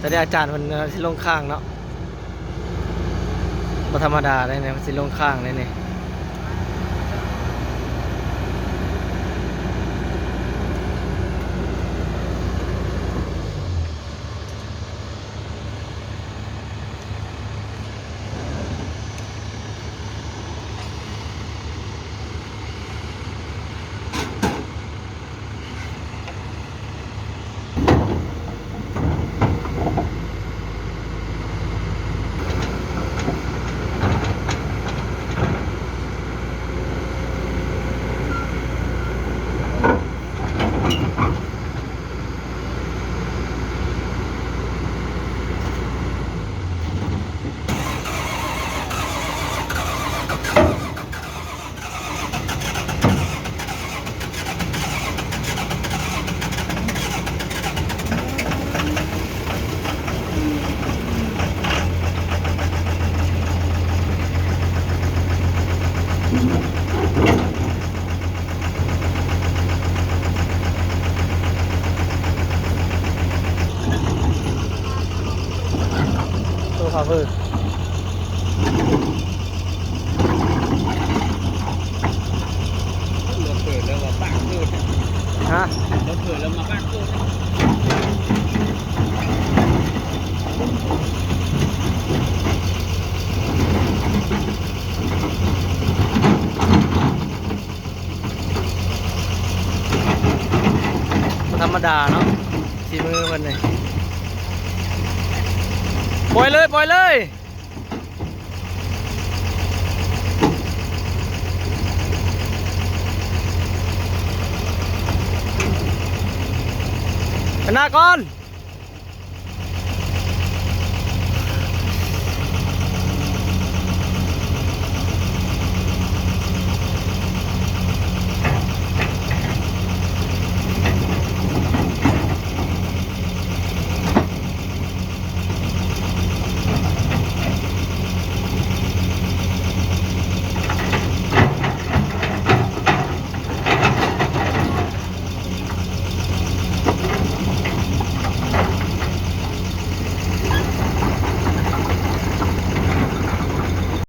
แต่ได้อาจารย์มันสิลงข้างเนาะบ่ธรรมดาได้เนี่ยมันสิลงข้างได้เนี่ยตัวพาเวอร์รถเปิดแล้วมาบ้านกู ฮะ รถเปิดแล้วมาบ้านกูธรรมดาเนาะสีมือมันเลยปล่อยเลยปล่อยเลยหน้าก่อน